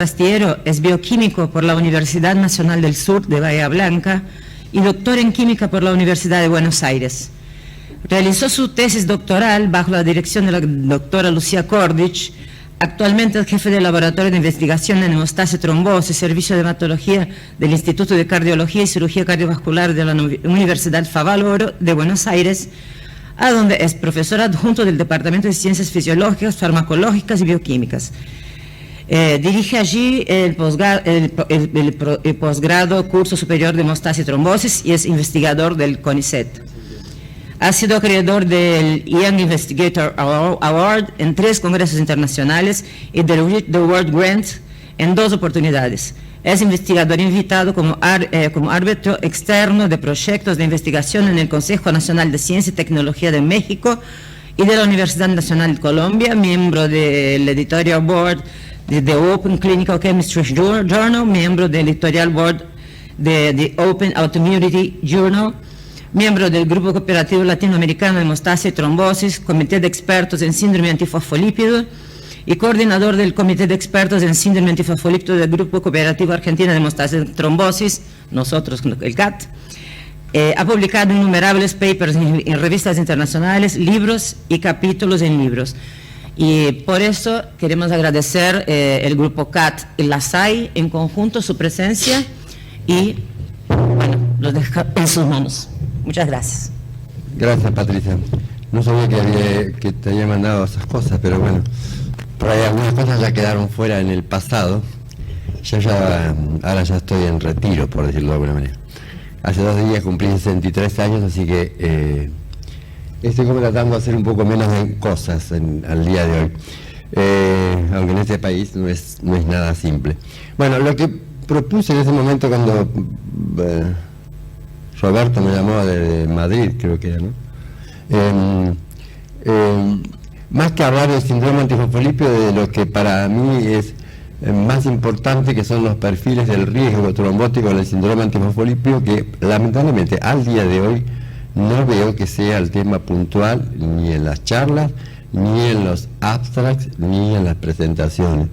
Rastiero es bioquímico por la Universidad Nacional del Sur de Bahía Blanca y doctor en química por la Universidad de Buenos Aires. Realizó su tesis doctoral bajo la dirección de la doctora Lucía Kordich, actualmente el jefe del Laboratorio de Investigación en Hemostasia y Trombosis, Servicio de Hematología del Instituto de Cardiología y Cirugía Cardiovascular de la Universidad Favaloro de Buenos Aires, a donde es profesor adjunto del Departamento de Ciencias Fisiológicas, Farmacológicas y Bioquímicas. Dirige allí el posgrado Curso Superior de Hemostasia y Trombosis y es investigador del CONICET. Ha sido acreedor del Young Investigator Award en 3 congresos internacionales y del World Grant en 2 oportunidades. Es investigador invitado como árbitro externo de proyectos de investigación en el Consejo Nacional de Ciencia y Tecnología de México y de la Universidad Nacional de Colombia, miembro del Editorial Board de The Open Clinical Chemistry Journal, miembro del Editorial Board de The Open Autoimmunity Journal, miembro del Grupo Cooperativo Latinoamericano de Hemostasia y Trombosis, Comité de Expertos en Síndrome Antifosfolípido y coordinador del Comité de Expertos en Síndrome Antifosfolípido del Grupo Cooperativo Argentino de Hemostasia y Trombosis, nosotros, el CAT. Ha publicado innumerables papers en revistas internacionales, libros y capítulos en libros. Y por eso queremos agradecer el Grupo CAT y la SAI en conjunto su presencia y, bueno, los dejo en sus manos. Muchas gracias. Gracias, Patricia. No sabía que te había mandado esas cosas, pero bueno, por ahí algunas cosas ya quedaron fuera en el pasado. Ahora ya estoy en retiro, por decirlo de alguna manera. Hace 2 días cumplí 63 años, así que estoy como tratando de hacer un poco menos de cosas al día de hoy. Aunque en este país no es nada simple. Bueno, lo que propuse en ese momento cuando Roberto me llamó de Madrid, creo que era, ¿no? Más que hablar del síndrome antifosfolípido, de lo que para mí es más importante, que son los perfiles del riesgo trombótico del síndrome antifosfolípido, que lamentablemente al día de hoy no veo que sea el tema puntual ni en las charlas, ni en los abstracts, ni en las presentaciones.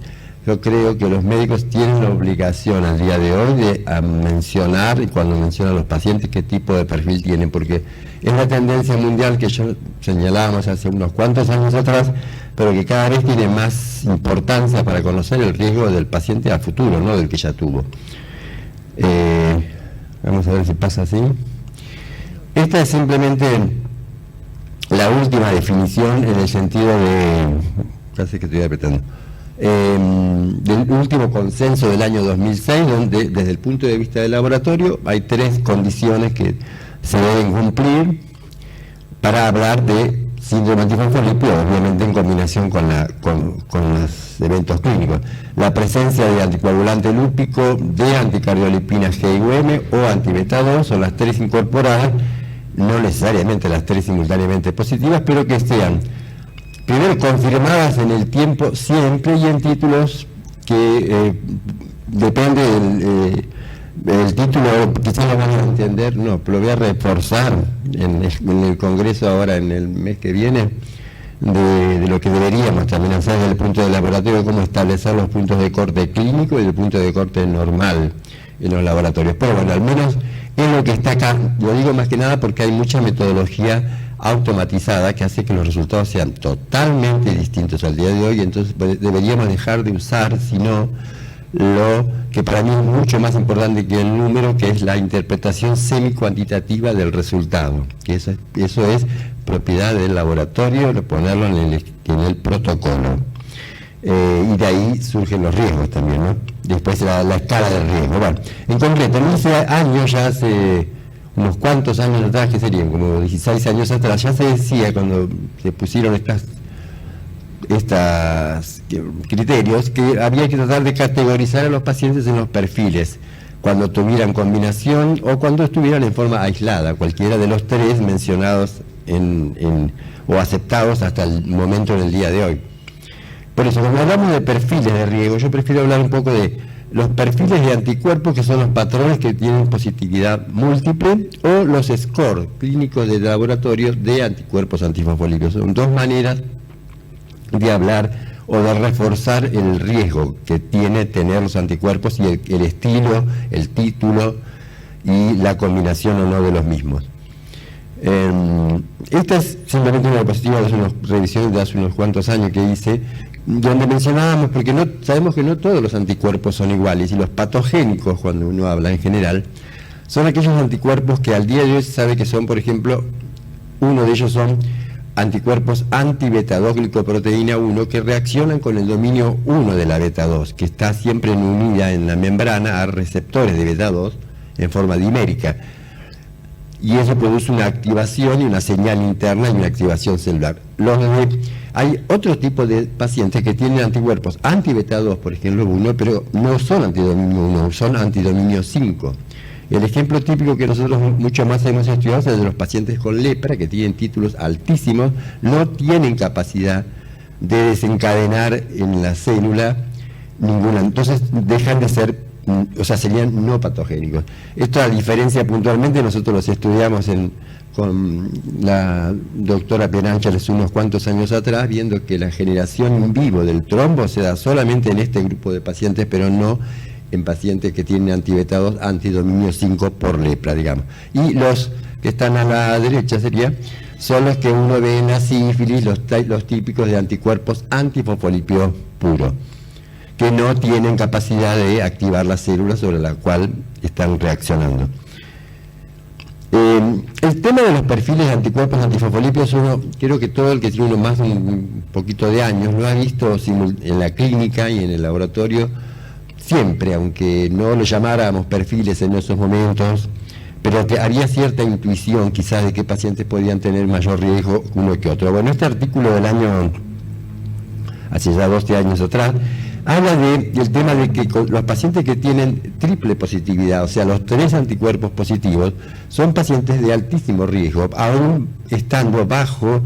Yo creo que los médicos tienen la obligación al día de hoy de mencionar, y cuando mencionan a los pacientes, qué tipo de perfil tienen, porque es la tendencia mundial que yo señalábamos hace unos cuantos años atrás, pero que cada vez tiene más importancia para conocer el riesgo del paciente a futuro, no del que ya tuvo. Vamos a ver si pasa así. Esta es simplemente la última definición en el sentido de, casi que estoy apretando, del último consenso del año 2006, donde desde el punto de vista del laboratorio hay 3 condiciones que se deben cumplir para hablar de síndrome antifosfolípido, obviamente en combinación con los eventos clínicos. La presencia de anticoagulante lúpico, de anticardiolipina G y UM o antibeta 2, son las 3 incorporadas, no necesariamente las 3 simultáneamente positivas, pero que sean primero confirmadas en el tiempo siempre y en títulos que depende del título, quizás lo van a entender, no, pero lo voy a reforzar en el Congreso ahora en el mes que viene, de lo que deberíamos también hacer desde el punto del laboratorio, cómo establecer los puntos de corte clínico y el punto de corte normal en los laboratorios. Pero bueno, al menos es lo que está acá. Lo digo más que nada porque hay mucha metodología automatizada que hace que los resultados sean totalmente distintos al día de hoy, entonces deberíamos dejar de usar, sino lo que para mí es mucho más importante que el número, que es la interpretación semi-cuantitativa del resultado, que eso es propiedad del laboratorio, ponerlo en el protocolo. Y de ahí surgen los riesgos también, ¿no? Después la escala del riesgo. Bueno, en concreto, en ese año, ya hace unos cuantos años atrás, que serían como 16 años atrás, ya se decía, cuando se pusieron estos criterios, que había que tratar de categorizar a los pacientes en los perfiles, cuando tuvieran combinación o cuando estuvieran en forma aislada, cualquiera de los 3 mencionados o aceptados hasta el momento en el día de hoy. Por eso, cuando hablamos de perfiles de riesgo, yo prefiero hablar un poco de los perfiles de anticuerpos, que son los patrones que tienen positividad múltiple, o los scores clínicos de laboratorio de anticuerpos antifosfolípicos. Son 2 maneras de hablar o de reforzar el riesgo que tiene tener los anticuerpos y el estilo, el título y la combinación o no de los mismos. Esta es simplemente una diapositiva de unas revisiones de hace unos cuantos años que hice, donde mencionábamos, porque no sabemos que no todos los anticuerpos son iguales, y los patogénicos, cuando uno habla en general, son aquellos anticuerpos que al día de hoy se sabe que son, por ejemplo, uno de ellos son anticuerpos anti-beta-2 glicoproteína 1 que reaccionan con el dominio 1 de la beta-2, que está siempre unida en la membrana a receptores de beta-2 en forma dimérica. Y eso produce una activación y una señal interna y una activación celular. Hay otro tipo de pacientes que tienen anticuerpos anti-beta-2, por ejemplo 1, pero no son antidominio 1, son antidominio 5. El ejemplo típico que nosotros mucho más hemos estudiado es el de los pacientes con lepra, que tienen títulos altísimos, no tienen capacidad de desencadenar en la célula ninguna, entonces dejan de ser, o sea, serían no patogénicos. Esto, a diferencia puntualmente, nosotros los estudiamos con la doctora Penancha hace unos cuantos años atrás, viendo que la generación in vivo del trombo se da solamente en este grupo de pacientes, pero no en pacientes que tienen antibeta-2, antidominio 5 por lepra, digamos. Y los que están a la derecha son los que uno ve en la sífilis, los típicos de anticuerpos antifosfolipio puro, que no tienen capacidad de activar la célula sobre la cual están reaccionando. El tema de los perfiles de anticuerpos antifosfolipios, creo que todo el que tiene más de un poquito de años lo ha visto en la clínica y en el laboratorio siempre, aunque no lo llamáramos perfiles en esos momentos, pero que haría cierta intuición quizás de qué pacientes podían tener mayor riesgo uno que otro. Bueno, este artículo del año, hace ya 12 años atrás, habla del tema de que los pacientes que tienen triple positividad, o sea, los 3 anticuerpos positivos, son pacientes de altísimo riesgo, aún estando bajo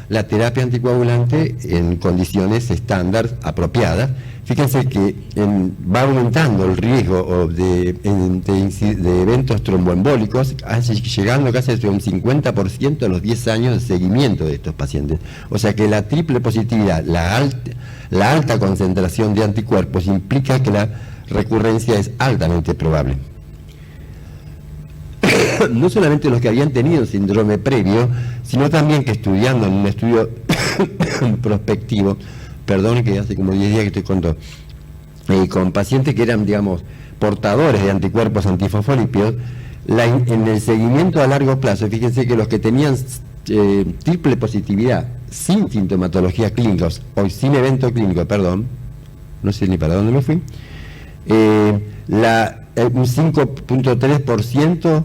la terapia anticoagulante en condiciones estándar apropiadas. Fíjense que va aumentando el riesgo de eventos tromboembólicos, llegando casi a un 50% a los 10 años de seguimiento de estos pacientes. O sea que la triple positividad, la alta concentración de anticuerpos implica que la recurrencia es altamente probable. No solamente los que habían tenido síndrome previo, sino también que estudiando en un estudio prospectivo, perdón que hace como 10 días que estoy contando, con pacientes que eran, digamos, portadores de anticuerpos antifosfolípidos, en el seguimiento a largo plazo, fíjense que los que tenían triple positividad sin sintomatología clínica, o sin evento clínico, perdón, no sé ni para dónde me fui, un 5.3%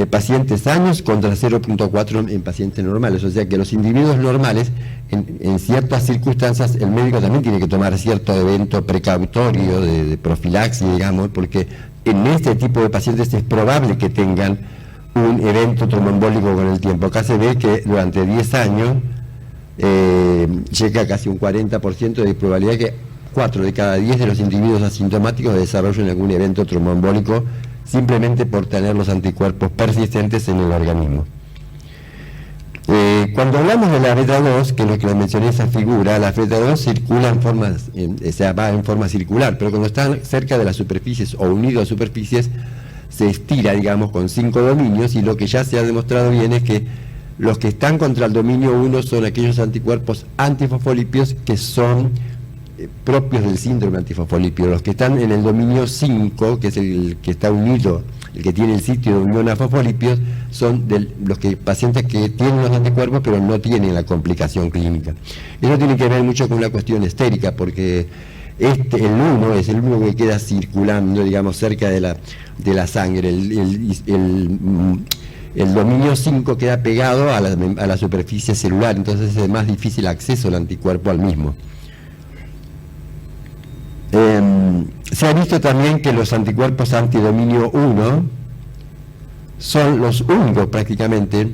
pacientes sanos contra 0.4 en pacientes normales. O sea que los individuos normales, en ciertas circunstancias, el médico también tiene que tomar cierto evento precautorio de profilaxis, digamos, porque en este tipo de pacientes es probable que tengan un evento tromboembólico con el tiempo. Acá se ve que durante 10 años llega a casi un 40% de probabilidad que 4 de cada 10 de los individuos asintomáticos desarrollen algún evento tromboembólico simplemente por tener los anticuerpos persistentes en el organismo. Cuando hablamos de la beta-2, que es lo que les mencioné, esa figura, la beta-2 circula va en forma circular, pero cuando está cerca de las superficies o unido a superficies, se estira, digamos, con 5 dominios, y lo que ya se ha demostrado bien es que los que están contra el dominio 1 son aquellos anticuerpos antifosfolípidos que son propios del síndrome antifosfolípido. Los que están en el dominio 5, que es el que está unido, el que tiene el sitio de unión a fosfolípidos, son los pacientes que tienen los anticuerpos pero no tienen la complicación clínica. Eso tiene que ver mucho con una cuestión estérica, porque el 1 es el único que queda circulando, digamos, cerca de la sangre. El dominio 5 queda pegado a la superficie celular, entonces es más difícil acceso al anticuerpo al mismo. Se ha visto también que los anticuerpos antidominio 1 son los únicos prácticamente.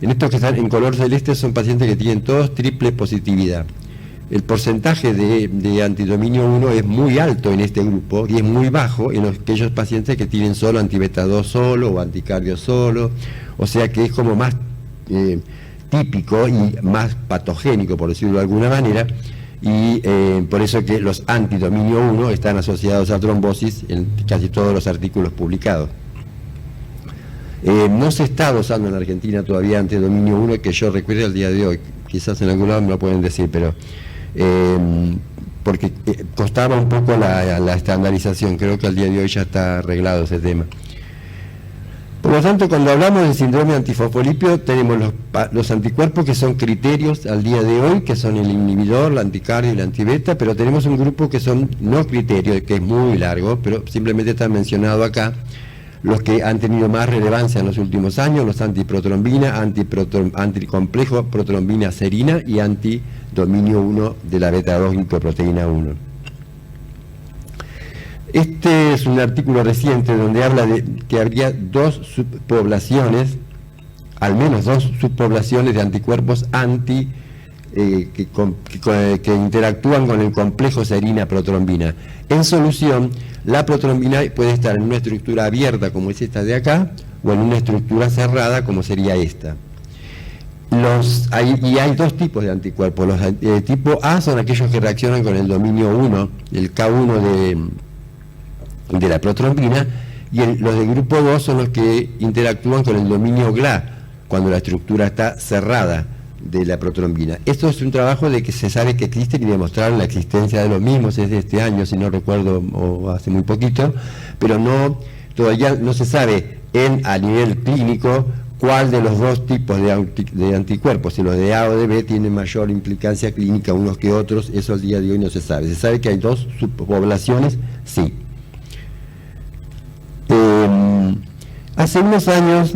En estos que están en color celeste son pacientes que tienen todos triple positividad. El porcentaje de antidominio 1 es muy alto en este grupo y es muy bajo en aquellos pacientes que tienen solo antibeta-2 solo o anticardio solo. O sea que es como más típico y más patogénico, por decirlo de alguna manera, y por eso que los antidominio 1 están asociados a trombosis en casi todos los artículos publicados. No se está dosando en Argentina todavía antidominio 1 que yo recuerde al día de hoy, quizás en algún lado me lo pueden decir, pero porque costaba un poco la estandarización, creo que al día de hoy ya está arreglado ese tema. Por lo tanto, cuando hablamos del síndrome antifosfolípido, tenemos los anticuerpos que son criterios al día de hoy, que son el inhibidor, la anticardio y la antibeta, pero tenemos un grupo que son no criterios, que es muy largo, pero simplemente está mencionado acá, los que han tenido más relevancia en los últimos años, los antiprotrombina, anticomplejo protrombina serina y antidominio 1 de la beta-2 glicoproteína 1. Este es un artículo reciente donde habla de que habría dos subpoblaciones, al menos dos subpoblaciones de anticuerpos que interactúan con el complejo serina-protrombina. En solución, la protrombina puede estar en una estructura abierta, como es esta de acá, o en una estructura cerrada, como sería esta. Hay dos tipos de anticuerpos. Los tipo A son aquellos que reaccionan con el dominio 1, el K1 de la protrombina, y los de grupo 2 son los que interactúan con el dominio GLA, cuando la estructura está cerrada de la protrombina. Esto es un trabajo de que se sabe que existen y demostraron la existencia de los mismos, es de este año, si no recuerdo, o hace muy poquito, pero todavía no se sabe a nivel clínico cuál de los dos tipos de anticuerpos, si los de A o de B, tienen mayor implicancia clínica unos que otros. Eso al día de hoy no se sabe. Se sabe que hay dos subpoblaciones, sí. Hace unos años,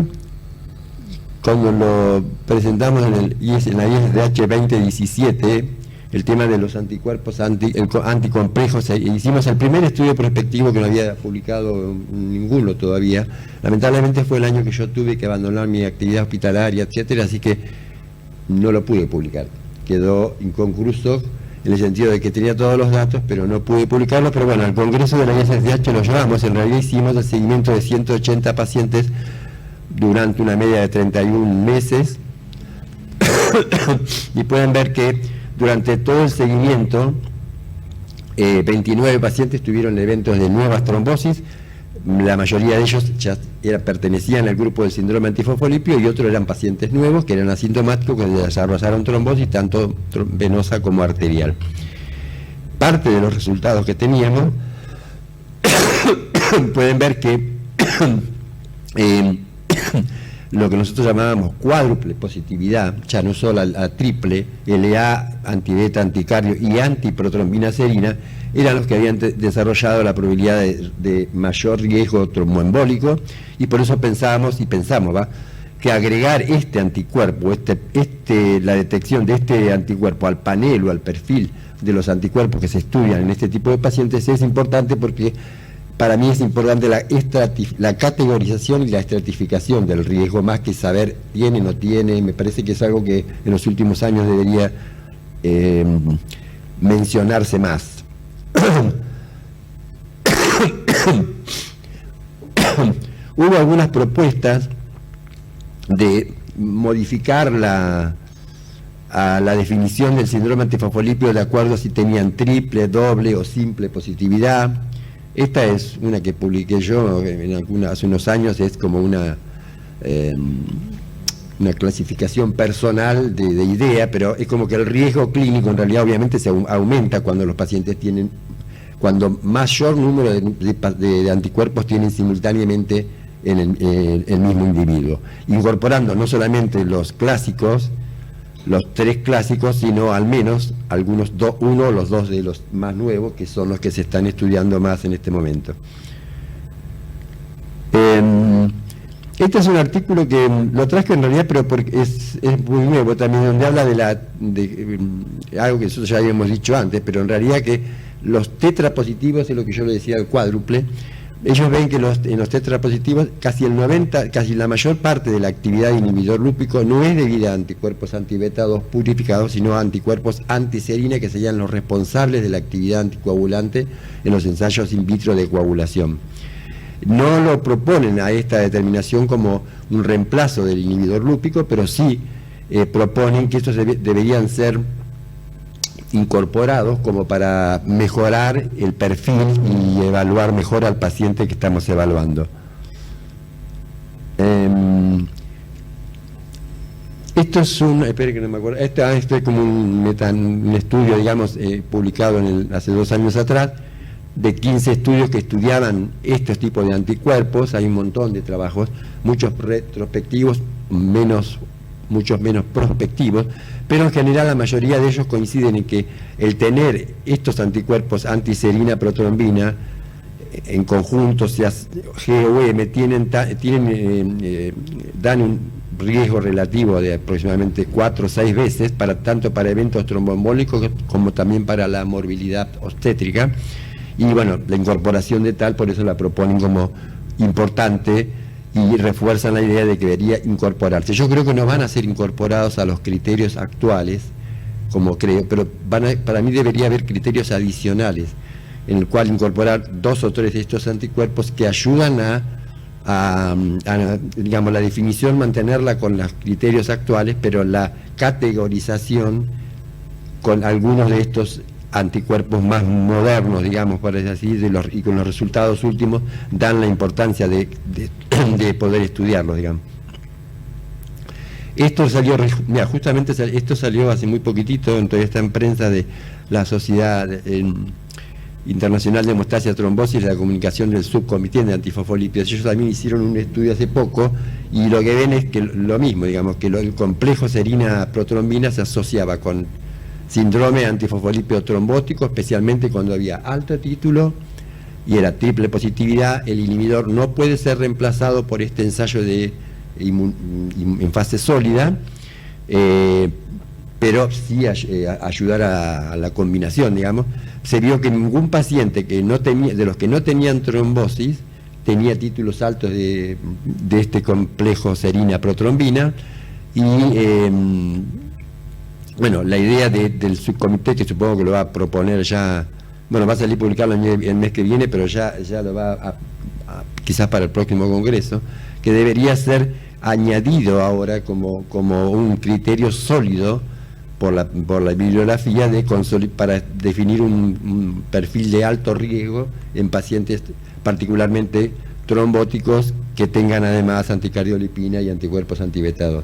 cuando lo presentamos en la ISDH 2017, el tema de los anticuerpos anticomplejos, hicimos el primer estudio prospectivo que no había publicado ninguno todavía. Lamentablemente fue el año que yo tuve que abandonar mi actividad hospitalaria, etcétera, así que no lo pude publicar. Quedó inconcluso en el sentido de que tenía todos los datos, pero no pude publicarlo. Pero bueno, al Congreso de la ISDH lo llevamos. En realidad hicimos el seguimiento de 180 pacientes durante una media de 31 meses y pueden ver que durante todo el seguimiento 29 pacientes tuvieron eventos de nuevas trombosis. La mayoría de ellos ya pertenecían al grupo del síndrome antifosfolípido y otros eran pacientes nuevos que eran asintomáticos, que desarrollaron trombosis tanto venosa como arterial. Parte de los resultados que teníamos pueden ver que lo que nosotros llamábamos cuádruple positividad, ya no solo a triple, LA, antibeta, anticardio y antiprotrombina serina, eran los que habían desarrollado la probabilidad de mayor riesgo tromboembólico, y por eso pensamos que agregar este anticuerpo, la detección de este anticuerpo al panel o al perfil de los anticuerpos que se estudian en este tipo de pacientes es importante, porque para mí es importante la categorización y la estratificación del riesgo, más que saber tiene o no tiene. Me parece que es algo que en los últimos años debería mencionarse más. Hubo algunas propuestas de modificar la definición del síndrome antifosfolípido de acuerdo a si tenían triple, doble o simple positividad. Esta es una que publiqué yo hace unos años, es como una clasificación personal de idea, pero es como que el riesgo clínico en realidad obviamente se aumenta cuando los pacientes cuando mayor número de anticuerpos tienen simultáneamente en el mismo individuo, incorporando no solamente los clásicos, los tres clásicos, sino al menos algunos los dos de los más nuevos, que son los que se están estudiando más en este momento. Este es un artículo que lo traje en realidad, pero porque es muy nuevo también, donde habla de algo que nosotros ya habíamos dicho antes, pero en realidad que los tetrapositivos, es lo que yo le decía, el cuádruple. Ellos ven que en los tetrapositivos casi la mayor parte de la actividad de inhibidor lúpico no es debida a anticuerpos anti-beta-2 purificados, sino a anticuerpos antiserina, que serían los responsables de la actividad anticoagulante en los ensayos in vitro de coagulación. No lo proponen a esta determinación como un reemplazo del inhibidor lúpico, pero sí proponen que estos deberían ser incorporados como para mejorar el perfil y evaluar mejor al paciente que estamos evaluando. Esto es espere que no me acuerdo, esto es como un estudio, digamos, publicado hace 2 años atrás, de 15 estudios que estudiaban estos tipos de anticuerpos. Hay un montón de trabajos, muchos retrospectivos, muchos menos prospectivos, pero en general la mayoría de ellos coinciden en que el tener estos anticuerpos antiserina protrombina en conjunto, sea G o M, dan un riesgo relativo de aproximadamente 4 o 6 veces, tanto para eventos tromboembólicos como también para la morbilidad obstétrica. Y bueno, la incorporación de tal, por eso la proponen como importante y refuerzan la idea de que debería incorporarse. Yo creo que no van a ser incorporados a los criterios actuales, como creo, pero para mí debería haber criterios adicionales en el cual incorporar 2 o 3 de estos anticuerpos que ayudan a digamos, la definición, mantenerla con los criterios actuales, pero la categorización con algunos de estos anticuerpos más modernos, digamos, por decir así, y con los resultados últimos dan la importancia de poder estudiarlos, digamos. Esto salió, mira, justamente esto salió hace muy poquitito, todavía está en prensa de la Sociedad Internacional de Hemostasia Trombosis, la comunicación del subcomité de antifosfolípidos. Ellos también hicieron un estudio hace poco y lo que ven es que lo mismo, digamos, que el complejo serina protrombina se asociaba con síndrome antifosfolípido trombótico, especialmente cuando había alto título y era triple positividad. El inhibidor no puede ser reemplazado por este ensayo en fase sólida, pero sí ayudar a la combinación, digamos. Se vio que ningún paciente de los que no tenían trombosis tenía títulos altos de este complejo serina protrombina. Y bueno, la idea del subcomité, que supongo que lo va a proponer ya, bueno, va a salir publicado el mes que viene, pero ya lo va quizás para el próximo congreso, que debería ser añadido ahora como un criterio sólido por la bibliografía para definir un perfil de alto riesgo en pacientes particularmente trombóticos que tengan además anticardiolipina y anticuerpos antibeta-2.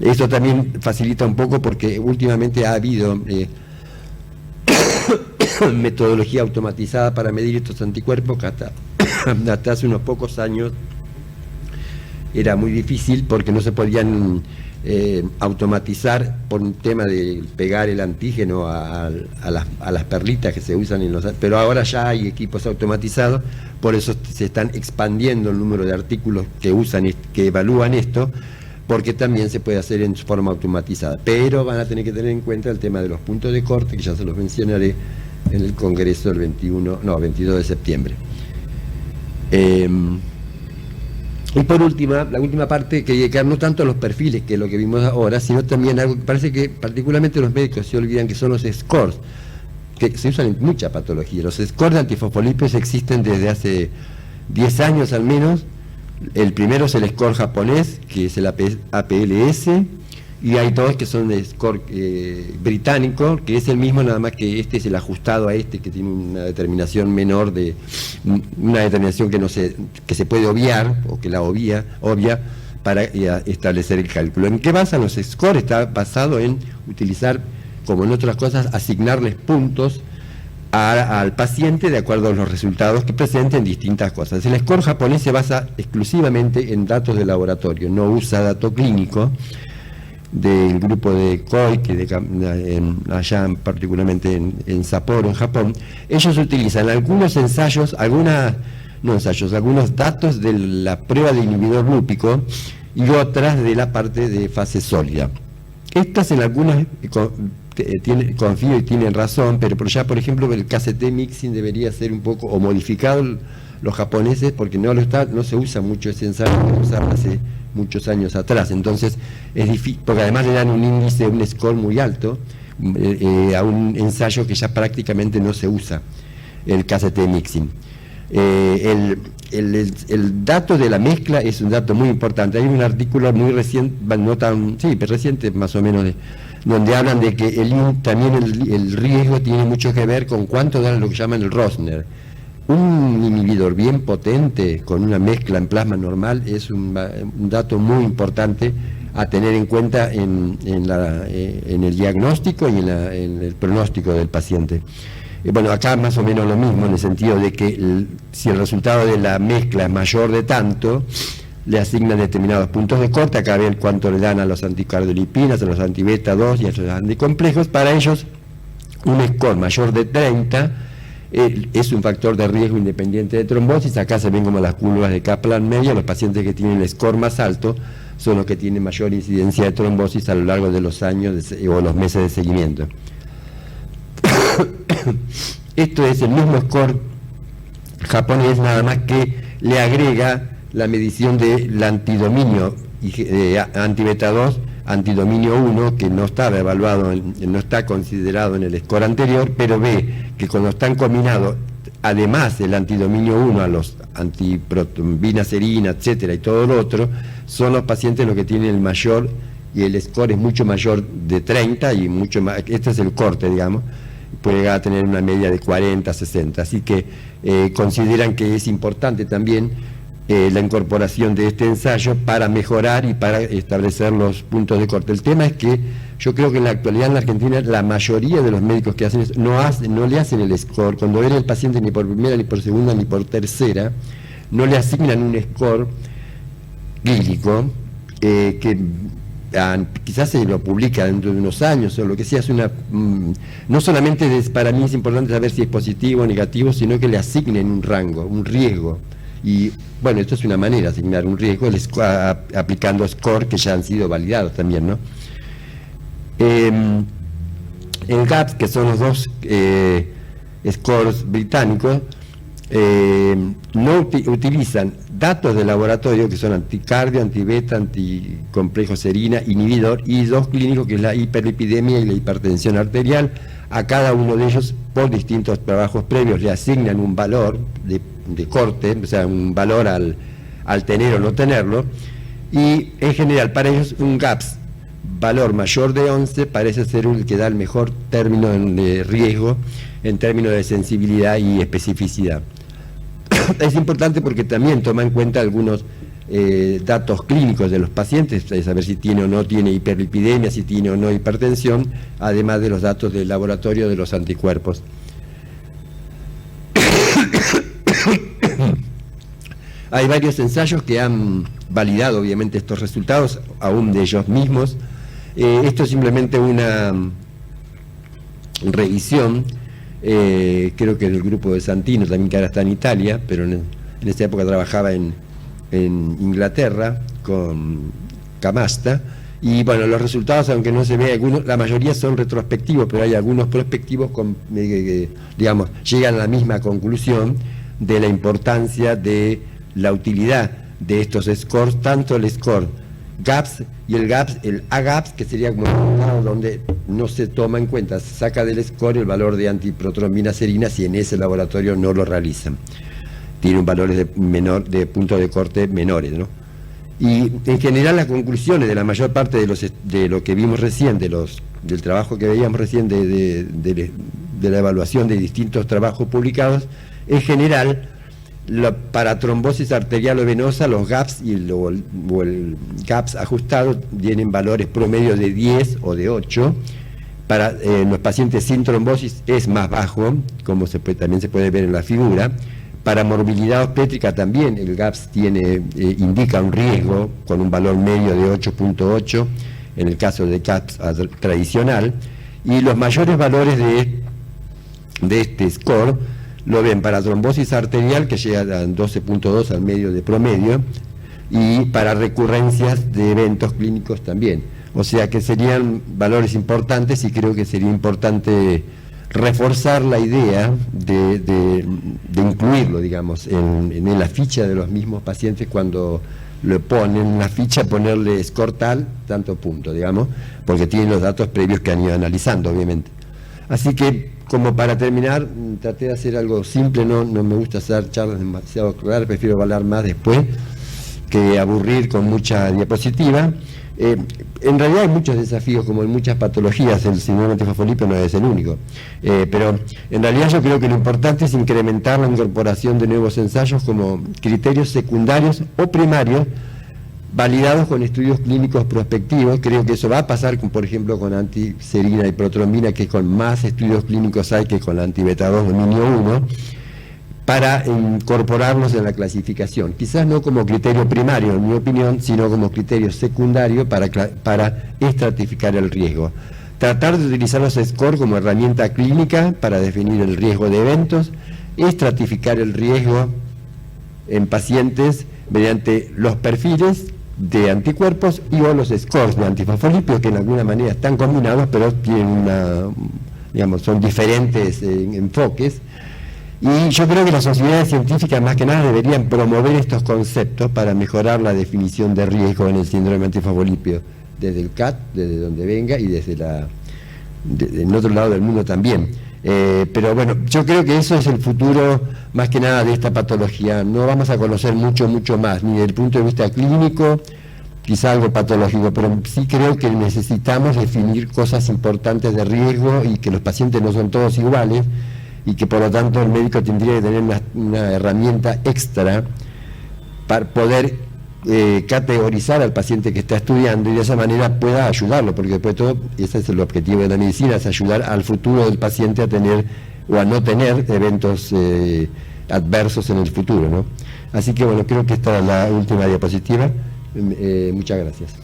Esto también facilita un poco porque últimamente ha habido metodología automatizada para medir estos anticuerpos, que hasta hace unos pocos años era muy difícil porque no se podían automatizar por un tema de pegar el antígeno a las perlitas que se usan pero ahora ya hay equipos automatizados, por eso se están expandiendo el número de artículos que evalúan esto, porque también se puede hacer en forma automatizada, pero van a tener que tener en cuenta el tema de los puntos de corte, que ya se los mencionaré en el congreso el 22 de septiembre. Y por la última parte, que dedicar no tanto a los perfiles, que es lo que vimos ahora, sino también algo que parece que particularmente los médicos se olvidan, que son los scores, que se usan en mucha patología. Los scores de antifosfolípidos existen desde hace 10 años al menos. El primero es el score japonés, que es el APLS, y hay 2 que son de score británico, que es el mismo, nada más que este es el ajustado a este, que tiene una determinación menor, una determinación que se puede obviar, o que la obvia para establecer el cálculo. ¿En qué basan los scores? Está basado en utilizar, como en otras cosas, asignarles puntos al paciente de acuerdo a los resultados que presenten distintas cosas. El score japonés se basa exclusivamente en datos de laboratorio, no usa dato clínico del grupo de Koike, allá particularmente en Sapporo, en Japón. Ellos utilizan algunos algunos datos de la prueba de inhibidor lúpico y otras de la parte de fase sólida. Estas en algunas confío y tienen razón, pero ya por ejemplo el KCT mixing debería ser un poco o modificado los japoneses, porque no se usa mucho ese ensayo, que se usaba hace muchos años atrás. Entonces es difícil, porque además le dan un score muy alto a un ensayo que ya prácticamente no se usa, el KCT mixing. El dato de la mezcla es un dato muy importante. Hay un artículo muy reciente, reciente más o menos, donde hablan de que también el riesgo tiene mucho que ver con cuánto da lo que llaman el Rosner. Un inhibidor bien potente con una mezcla en plasma normal es un dato muy importante a tener en cuenta en el diagnóstico y en el pronóstico del paciente. Bueno, acá más o menos lo mismo, en el sentido de que si el resultado de la mezcla es mayor de tanto, le asignan determinados puntos de corte. Acá ven cuánto le dan a los anticardiolipinas, a los antibeta 2 y a los anticomplejos. Para ellos, un score mayor de 30 es un factor de riesgo independiente de trombosis. Acá se ven como las curvas de Kaplan-Meier. Los pacientes que tienen el score más alto son los que tienen mayor incidencia de trombosis a lo largo de los años o los meses de seguimiento. Esto es el mismo score japonés, nada más que le agrega la medición del antidominio anti-beta 2, antidominio 1, que no estaba evaluado, no está considerado en el score anterior, pero ve que cuando están combinados, además del antidominio 1 a los antiprotrombina serina, etcétera, y todo lo otro, son los pacientes los que tienen el mayor, y el score es mucho mayor de 30 y mucho más, este es el corte, digamos, puede llegar a tener una media de 40, 60, así que consideran que es importante también la incorporación de este ensayo para mejorar y para establecer los puntos de corte. El tema es que yo creo que en la actualidad en la Argentina la mayoría de los médicos que hacen eso no le hacen el score. Cuando ven el paciente ni por primera, ni por segunda, ni por tercera, no le asignan un score clínico que quizás se lo publica dentro de unos años o lo que sea. Es no solamente para mí es importante saber si es positivo o negativo, sino que le asignen un rango, un riesgo. Y bueno, esto es una manera de asignar un riesgo, aplicando score que ya han sido validados también, ¿no? En GAPS, que son los dos scores británicos, no utilizan datos de laboratorio que son anticardio, antibeta, anticomplejo serina, inhibidor, y dos clínicos que es la hiperlipidemia y la hipertensión arterial. A cada uno de ellos, por distintos trabajos previos, le asignan un valor de corte, o sea, un valor al tener o no tenerlo, y en general para ellos un GAPS valor mayor de 11 parece ser el que da el mejor término de riesgo en términos de sensibilidad y especificidad. Es importante porque también toma en cuenta algunos datos clínicos de los pacientes, saber si tiene o no tiene hiperlipidemia, si tiene o no hipertensión, además de los datos del laboratorio de los anticuerpos. Hay varios ensayos que han validado obviamente estos resultados, aún de ellos mismos. Esto es simplemente una revisión, creo que del grupo de Santino, también que ahora está en Italia, pero en esa época trabajaba en Inglaterra con Camasta, y bueno, los resultados, aunque no se ve algunos, la mayoría son retrospectivos, pero hay algunos prospectivos digamos, llegan a la misma conclusión de la importancia de la utilidad de estos scores, tanto el score GAPS y el AGAPS, que sería como donde no se toma en cuenta, se saca del score el valor de antiprotrombina serina si en ese laboratorio no lo realizan. Tienen valores de punto de corte menores, ¿no? Y en general las conclusiones de la mayor parte de lo que vimos recién, del trabajo que veíamos recién de la evaluación de distintos trabajos publicados, en general para trombosis arterial o venosa los GAPS o el GAPS ajustado tienen valores promedio de 10 o de 8. Para los pacientes sin trombosis es más bajo, como también se puede ver en la figura. Para morbilidad obstétrica también el GAPS indica un riesgo con un valor medio de 8.8 en el caso de GAPS tradicional, y los mayores valores de este score lo ven para trombosis arterial, que llega a 12.2 al medio de promedio, y para recurrencias de eventos clínicos también. O sea que serían valores importantes, y creo que sería importante reforzar la idea de incluirlo, digamos, en la ficha de los mismos pacientes. Cuando lo ponen en la ficha, ponerle score tanto punto, digamos, porque tienen los datos previos que han ido analizando, obviamente. Así que, como para terminar, traté de hacer algo simple, no me gusta hacer charlas demasiado claras, prefiero hablar más después que aburrir con mucha diapositiva. En realidad hay muchos desafíos, como en muchas patologías, el síndrome antifosfolípido no es el único, pero en realidad yo creo que lo importante es incrementar la incorporación de nuevos ensayos como criterios secundarios o primarios, validados con estudios clínicos prospectivos. Creo que eso va a pasar, por ejemplo, con antiserina y protrombina, que con más estudios clínicos hay que con la anti-beta 2 dominio 1, para incorporarlos en la clasificación. Quizás no como criterio primario, en mi opinión, sino como criterio secundario para estratificar el riesgo. Tratar de utilizar los SCORE como herramienta clínica para definir el riesgo de eventos, estratificar el riesgo en pacientes mediante los perfiles de anticuerpos y o los scores de antifosfolípidos, que en alguna manera están combinados, pero tienen son diferentes enfoques. Y yo creo que las sociedades científicas más que nada deberían promover estos conceptos para mejorar la definición de riesgo en el síndrome antifosfolípido, desde el CAT, desde donde venga, y desde en otro lado del mundo también. Pero bueno, yo creo que eso es el futuro más que nada de esta patología. No vamos a conocer mucho más, ni desde el punto de vista clínico, quizá algo patológico, pero sí creo que necesitamos definir cosas importantes de riesgo y que los pacientes no son todos iguales, y que por lo tanto el médico tendría que tener una herramienta extra para poder categorizar al paciente que está estudiando y de esa manera pueda ayudarlo, porque después de todo, ese es el objetivo de la medicina, es ayudar al futuro del paciente a tener o a no tener eventos adversos en el futuro, ¿no? Así que bueno, creo que esta es la última diapositiva. Muchas gracias.